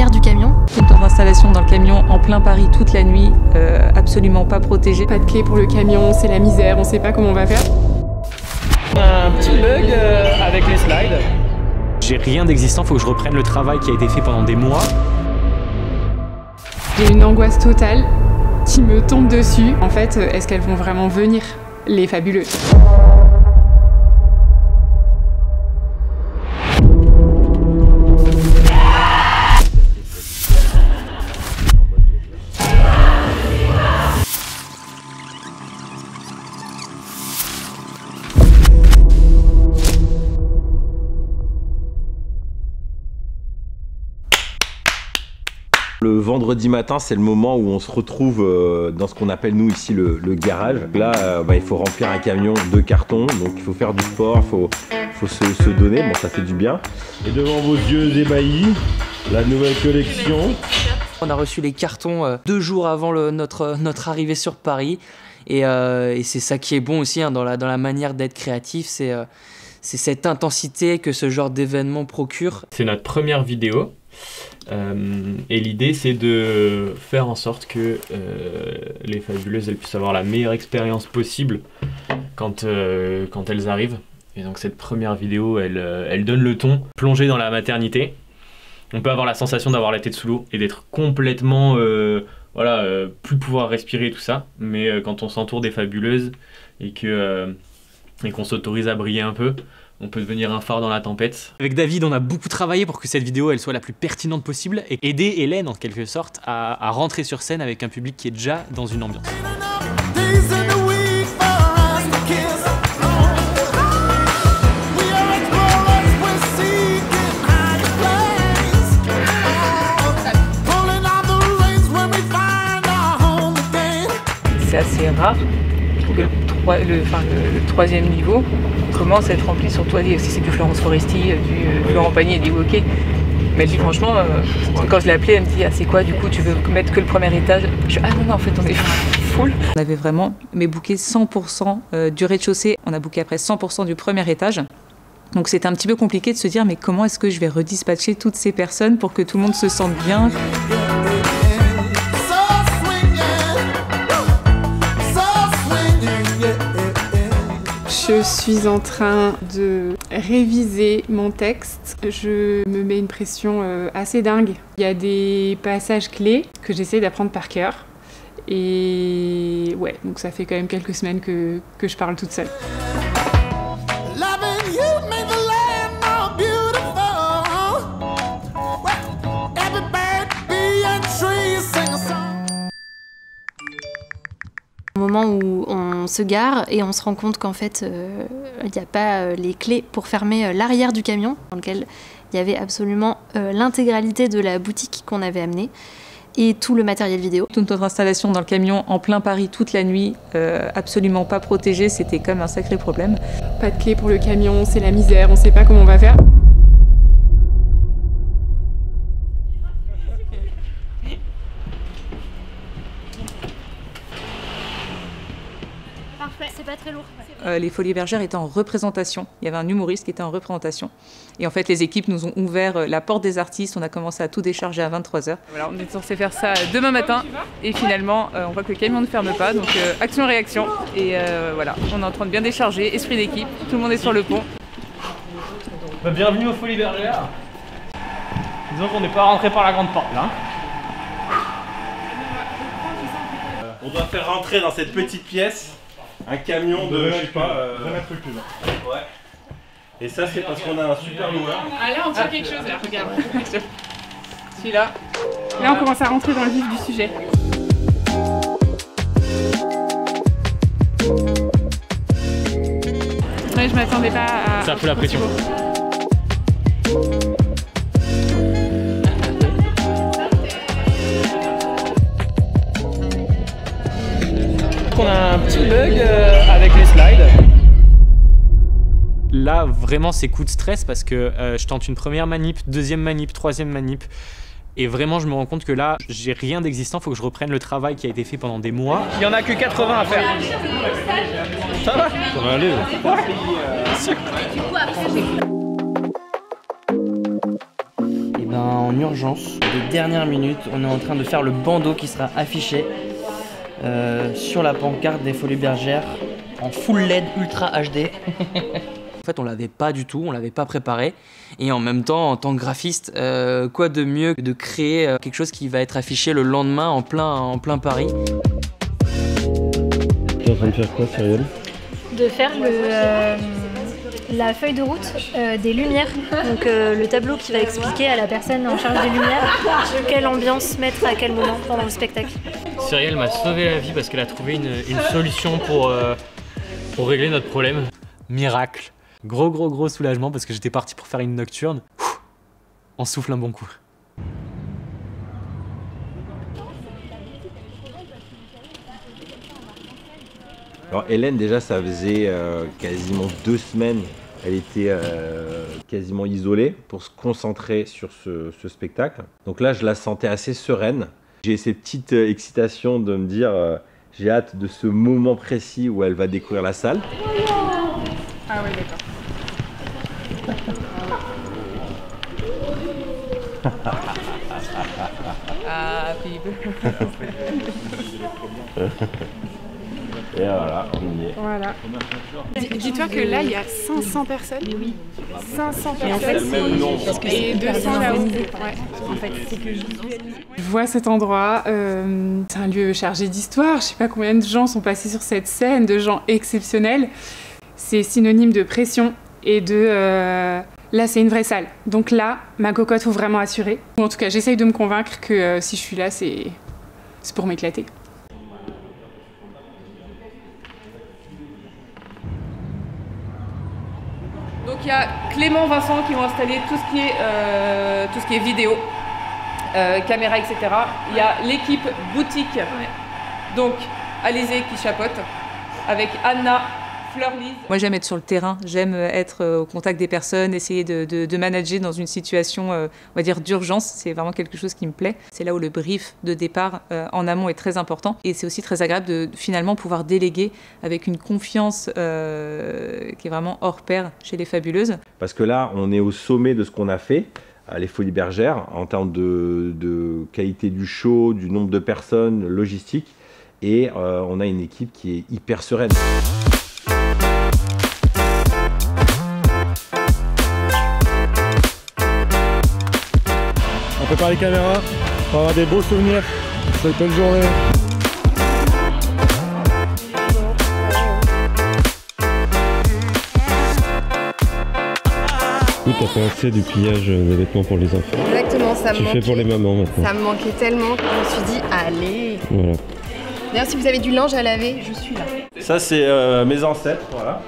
l'arrière du camion. Tout le temps d'installation dans le camion en plein Paris toute la nuit, absolument pas protégé. Pas de clé pour le camion, c'est la misère, on sait pas comment on va faire. Un petit bug avec les slides. J'ai rien d'existant, faut que je reprenne le travail qui a été fait pendant des mois. J'ai une angoisse totale qui me tombe dessus. En fait, est-ce qu'elles vont vraiment venir, les fabuleuses? Le vendredi matin, c'est le moment où on se retrouve dans ce qu'on appelle nous ici le garage. Là, il faut remplir un camion de carton, donc il faut faire du sport, il faut se donner, bon ça fait du bien. Et devant vos yeux ébahis, la nouvelle collection. On a reçu les cartons 2 jours avant notre arrivée sur Paris. Et c'est ça qui est bon aussi dans la manière d'être créatif, c'est cette intensité que ce genre d'événement procure. C'est notre première vidéo. Et l'idée c'est de faire en sorte que les fabuleuses elles puissent avoir la meilleure expérience possible quand elles arrivent. Et donc cette première vidéo elle donne le ton. Plongée dans la maternité, on peut avoir la sensation d'avoir la tête sous l'eau et d'être complètement plus pouvoir respirer et tout ça. Mais quand on s'entoure des fabuleuses et qu'on s'autorise à briller un peu, on peut devenir un phare dans la tempête. Avec David, on a beaucoup travaillé pour que cette vidéo elle soit la plus pertinente possible et aider Hélène en quelque sorte à rentrer sur scène avec un public qui est déjà dans une ambiance. C'est assez rare que le troisième niveau commence à être rempli sur toi. Si c'est du Florence Foresti, du Laurent Pagny et du Wokey. Mais elle dit franchement, quand je l'ai appelée, elle me dit ah, c'est quoi du coup, tu veux mettre que le premier étage? Je dis ah non, en fait on est full. On avait vraiment booké 100% du rez-de-chaussée, on a booké après 100% du premier étage. Donc c'était un petit peu compliqué de se dire mais comment est-ce que je vais redispatcher toutes ces personnes pour que tout le monde se sente bien. Je suis en train de réviser mon texte. Je me mets une pression assez dingue. Il y a des passages clés que j'essaie d'apprendre par cœur. Et ouais, donc ça fait quand même quelques semaines que je parle toute seule. Au moment où on se gare et on se rend compte qu'en fait il n'y a pas les clés pour fermer l'arrière du camion dans lequel il y avait absolument l'intégralité de la boutique qu'on avait amenée et tout le matériel vidéo. Toute notre installation dans le camion en plein Paris toute la nuit, absolument pas protégée, c'était comme un sacré problème. Pas de clé pour le camion, c'est la misère, on sait pas comment on va faire. C'est pas très lourd. Les Folies Bergères étaient en représentation. Il y avait un humoriste qui était en représentation. Et en fait, les équipes nous ont ouvert la porte des artistes. On a commencé à tout décharger à 23h. Voilà, on est censé faire ça demain matin. Et finalement, on voit que le camion ne ferme pas. Donc, action-réaction. Et voilà, on est en train de bien décharger. Esprit d'équipe. Tout le monde est sur le pont. Bienvenue aux Folies Bergères. Disons qu'on n'est pas rentré par la grande porte là. On doit faire rentrer dans cette petite pièce un camion de, je sais pas, 20 mètres cubes. Ouais. Et ça, c'est parce qu'on a un super loueur. Ah là, on tient quelque chose là, regarde. Celui-là. Là, on commence à rentrer dans le vif du sujet. Ouais, je m'attendais pas à... Ça fout la pression. On a un petit bug avec les slides. Là, vraiment, c'est coup de stress parce que je tente une première manip, deuxième manip, troisième manip. Et vraiment, je me rends compte que là, j'ai rien d'existant, faut que je reprenne le travail qui a été fait pendant des mois. Il y en a que 80 à faire. Ça va? Ça va aller. Et ben, en urgence. De dernière minute, on est en train de faire le bandeau qui sera affiché sur la pancarte des Folies Bergères en full LED Ultra HD. En fait, on l'avait pas du tout, on l'avait pas préparé. Et en même temps, en tant que graphiste, quoi de mieux que de créer quelque chose qui va être affiché le lendemain en plein Paris. T'es en train de faire quoi, Cyrielle? De faire la feuille de route des lumières, donc le tableau qui va expliquer à la personne en charge des lumières quelle ambiance mettre à quel moment pendant le spectacle. Cyrielle m'a sauvé la vie parce qu'elle a trouvé une solution pour régler notre problème. Miracle. Gros soulagement parce que j'étais parti pour faire une nocturne. On souffle un bon coup. Alors Hélène, déjà, ça faisait quasiment 2 semaines. Elle était quasiment isolée pour se concentrer sur ce spectacle. Donc là, je la sentais assez sereine. J'ai ces petites excitations de me dire j'ai hâte de ce moment précis où elle va découvrir la salle. Ah oui, d'accord. Happy Et voilà, on y est. Voilà. Dis-toi que là, il y a 500 personnes. Oui. 500 personnes. Et en fait, c'est parce que et 200 là-haut. Ouais. En fait, c'est que je vois cet endroit. C'est un lieu chargé d'histoire. Je sais pas combien de gens sont passés sur cette scène, de gens exceptionnels. C'est synonyme de pression et de... Là, c'est une vraie salle. Donc là, ma cocotte, faut vraiment assurer. Ou en tout cas, j'essaye de me convaincre que si je suis là, c'est pour m'éclater. Donc il y a Clément, Vincent qui vont installer tout ce qui est vidéo, caméra, etc. Il y a l'équipe boutique, donc Alizé qui chapeaute, avec Anna, Fleur-Lise. Moi j'aime être sur le terrain, j'aime être au contact des personnes, essayer de manager dans une situation, on va dire, d'urgence. C'est vraiment quelque chose qui me plaît. C'est là où le brief de départ en amont est très important. Et c'est aussi très agréable de finalement pouvoir déléguer avec une confiance qui est vraiment hors pair chez les Fabuleuses. Parce que là, on est au sommet de ce qu'on a fait à les Folies Bergères en termes de qualité du show, du nombre de personnes, logistique. Et on a une équipe qui est hyper sereine. On prépare les caméras pour avoir des beaux souvenirs cette belle journée. Oui, t'as fait assez du pillage des vêtements pour les enfants. Exactement, ça me manquait. Tu fais pour les mamans maintenant. Ça me manquait tellement que je me suis dit, allez. Voilà. D'ailleurs, si vous avez du linge à laver, je suis là. Ça, c'est mes ancêtres, voilà.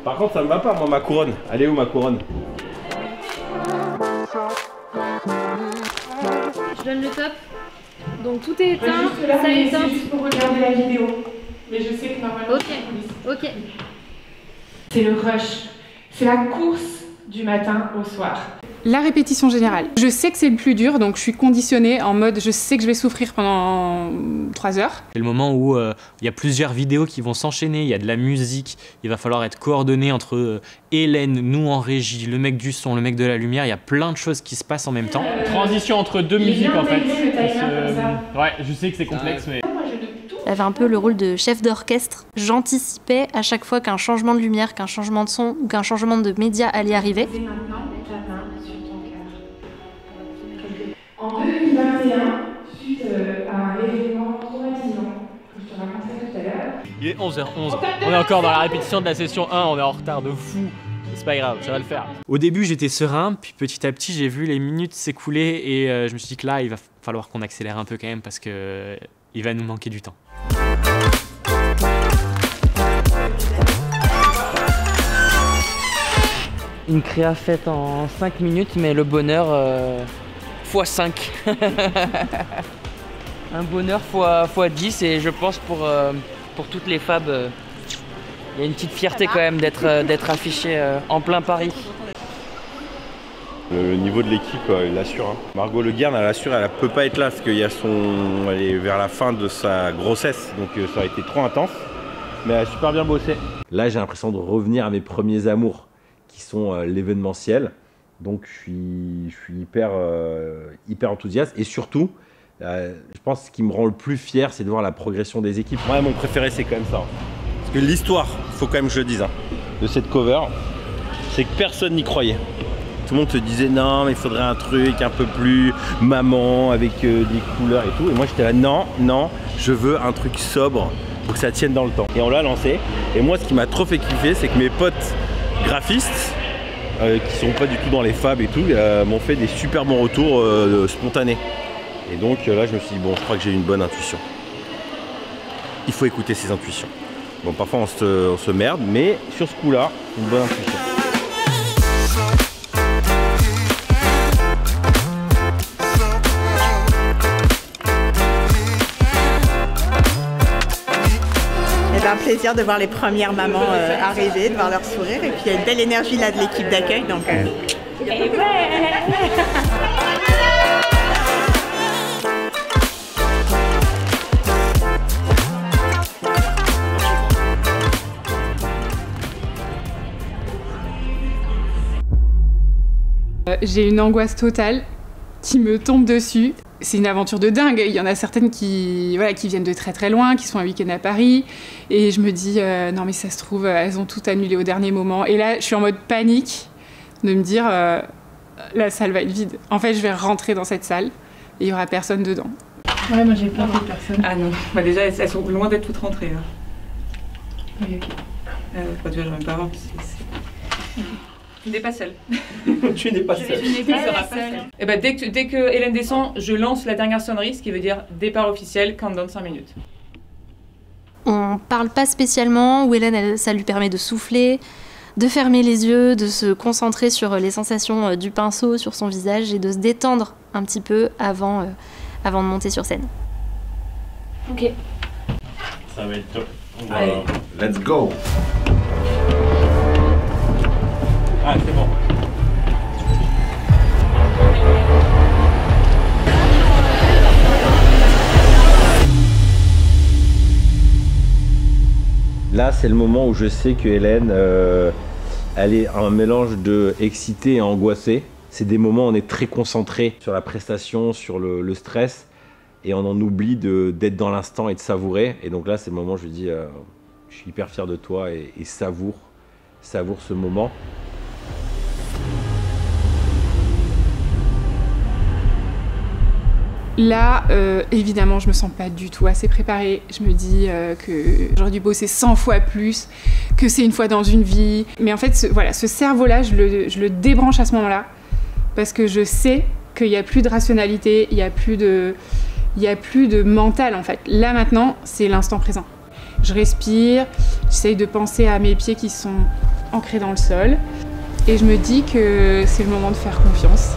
Par contre, ça me va pas, moi, ma couronne. Elle est où, ma couronne? Je donne le top. Donc tout est éteint, ça est éteint. Juste pour regarder la vidéo. Mais je sais que normalement... Ok. C'est le rush. C'est la course du matin au soir. La répétition générale. Je sais que c'est le plus dur, donc je suis conditionnée en mode je sais que je vais souffrir pendant 3 heures. C'est le moment où il y a plusieurs vidéos qui vont s'enchaîner, il y a de la musique, il va falloir être coordonné entre Hélène, nous en régie, le mec du son, le mec de la lumière, il y a plein de choses qui se passent en même temps. Transition entre 2 musiques en fait. Ouais, je sais que c'est complexe mais... J'avais un peu le rôle de chef d'orchestre. J'anticipais à chaque fois qu'un changement de lumière, qu'un changement de son ou qu'un changement de média allait arriver. En 2021, suite à un événement traumatisant que je te raconterai tout à l'heure. Il est 11h11, on est encore dans la répétition de la session 1, on est en retard de fou. C'est pas grave, ça va le faire. Au début j'étais serein, puis petit à petit j'ai vu les minutes s'écouler et je me suis dit que là il va falloir qu'on accélère un peu quand même parce que il va nous manquer du temps. Une créa faite en 5 minutes, mais le bonheur x5. Un bonheur x10 et je pense pour toutes les fabs, il y a une petite fierté quand même d'être affiché en plein Paris. Le niveau de l'équipe, il l'assure. Hein. Margot Le Guern, elle assure, elle peut pas être là parce qu'elle est vers la fin de sa grossesse, donc ça aurait été trop intense. Mais elle a super bien bossé. Là, j'ai l'impression de revenir à mes premiers amours, qui sont l'événementiel. Donc je suis hyper enthousiaste et surtout, je pense que ce qui me rend le plus fier, c'est de voir la progression des équipes. Moi, mon préféré, c'est quand même ça. Parce que l'histoire, il faut quand même que je le dise, de cette cover, c'est que personne n'y croyait. Tout le monde se disait non, mais il faudrait un truc un peu plus maman, avec des couleurs et tout. Et moi, j'étais là, non, je veux un truc sobre pour que ça tienne dans le temps. Et on l'a lancé. Et moi, ce qui m'a trop fait kiffer, c'est que mes potes graphistes, qui sont pas du tout dans les fabs et tout, m'ont fait des super bons retours spontanés. Et donc là, je me suis dit, bon, je crois que j'ai une bonne intuition. Il faut écouter ses intuitions. Bon, parfois on se merde, mais sur ce coup-là, une bonne intuition. C'est un plaisir de voir les premières mamans arriver, de voir leur sourire. Et puis il y a une belle énergie là de l'équipe d'accueil. Donc, J'ai une angoisse totale qui me tombe dessus. C'est une aventure de dingue. Il y en a certaines qui viennent de très très loin, qui sont un week-end à Paris. Et je me dis, non mais ça se trouve, elles ont tout annulé au dernier moment. Et là, je suis en mode panique de me dire, la salle va être vide. En fait, je vais rentrer dans cette salle et il n'y aura personne dedans. Ouais, moi j'ai peur de personne. Ah non, bah déjà elles sont loin d'être toutes rentrées. Oui, ok. Bah, tu vois, j'en ai pas voir. Tu n'es pas seule. Tu n'es pas seule. Tu n'es pas seule. Et bah, dès que Hélène descend, je lance la dernière sonnerie, ce qui veut dire départ officiel, countdown 5 minutes. On parle pas spécialement, où Hélène, ça lui permet de souffler, de fermer les yeux, de se concentrer sur les sensations du pinceau sur son visage et de se détendre un petit peu avant de monter sur scène. Ok. Ça va être top. Allez. Let's go. Ah, c'est bon. Là, c'est le moment où je sais que Hélène, elle est un mélange de excitée et angoissée. C'est des moments où on est très concentré sur la prestation, sur le stress, et on en oublie d'être dans l'instant et de savourer. Et donc là, c'est le moment où je lui dis, je suis hyper fier de toi et savoure ce moment. Là, évidemment, je me sens pas du tout assez préparée. Je me dis que j'aurais dû bosser 100 fois plus, que c'est une fois dans une vie. Mais en fait, ce cerveau-là, je le débranche à ce moment-là, parce que je sais qu'il n'y a plus de rationalité, il n'y a plus de mental, en fait. Là, maintenant, c'est l'instant présent. Je respire, j'essaye de penser à mes pieds qui sont ancrés dans le sol, et je me dis que c'est le moment de faire confiance.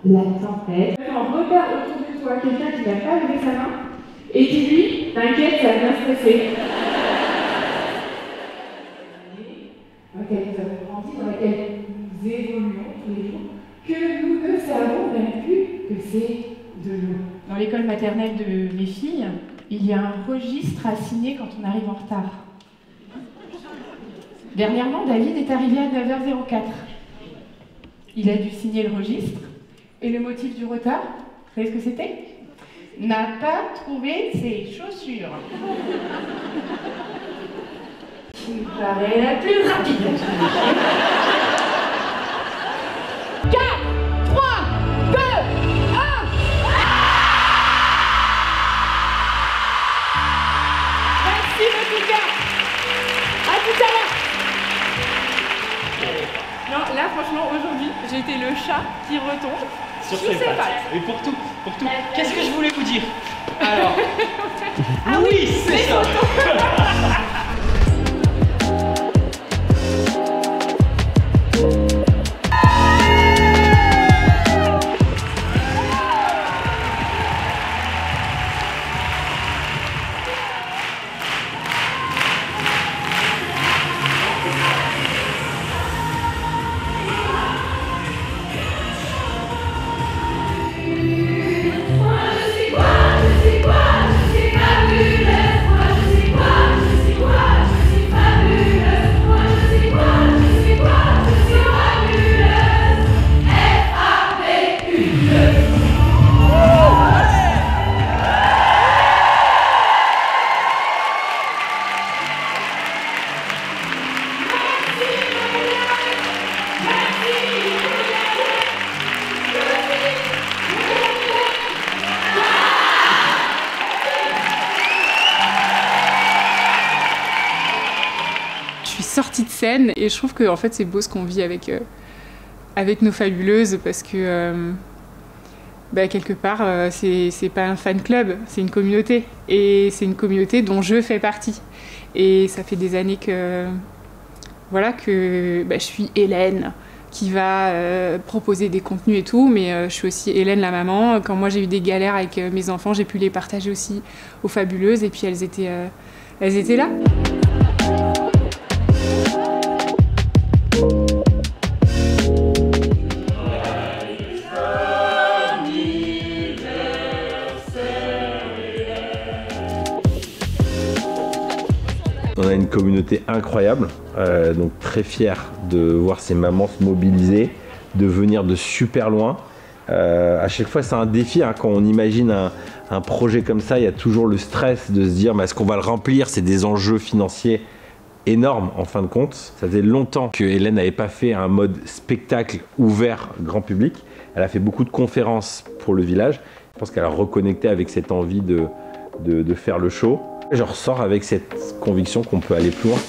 La tempête. On repère autour de toi quelqu'un qui n'a pas levé sa main et dis-lui, t'inquiète, ça va bien se passer. Dans laquelle nous avons grandi, dans laquelle nous évoluons tous les jours, que nous ne savons même plus que c'est de l'eau. Dans l'école maternelle de mes filles, il y a un registre à signer quand on arrive en retard. Dernièrement, David est arrivé à 9h04. Il a dû signer le registre. Et le motif du retard, vous savez ce que c'était? N'a pas trouvé ses chaussures. Qui me paraît la plus rapide. 4, 3, 2, 1. Merci le petit gars. À tout à l'heure. Non, là, franchement, aujourd'hui, j'ai été le chat qui retombe sur ses pattes. Et pour tout, qu'est-ce que je voulais vous dire? Alors, ah oui, c'est ça. scène. Et je trouve que en fait, c'est beau ce qu'on vit avec nos fabuleuses parce que quelque part, c'est pas un fan club, c'est une communauté. Et c'est une communauté dont je fais partie. Et ça fait des années que je suis Hélène qui va proposer des contenus et tout, mais je suis aussi Hélène la maman. Quand moi j'ai eu des galères avec mes enfants, j'ai pu les partager aussi aux fabuleuses et puis elles étaient là. On a une communauté incroyable, donc très fier de voir ces mamans se mobiliser, de venir de super loin. À chaque fois c'est un défi, hein, quand on imagine un projet comme ça, il y a toujours le stress de se dire est-ce qu'on va le remplir, c'est des enjeux financiers énormes en fin de compte. Ça faisait longtemps que Hélène n'avait pas fait un mode spectacle ouvert grand public. Elle a fait beaucoup de conférences pour le village. Je pense qu'elle a reconnecté avec cette envie de faire le show. Je ressors avec cette conviction qu'on peut aller plus loin.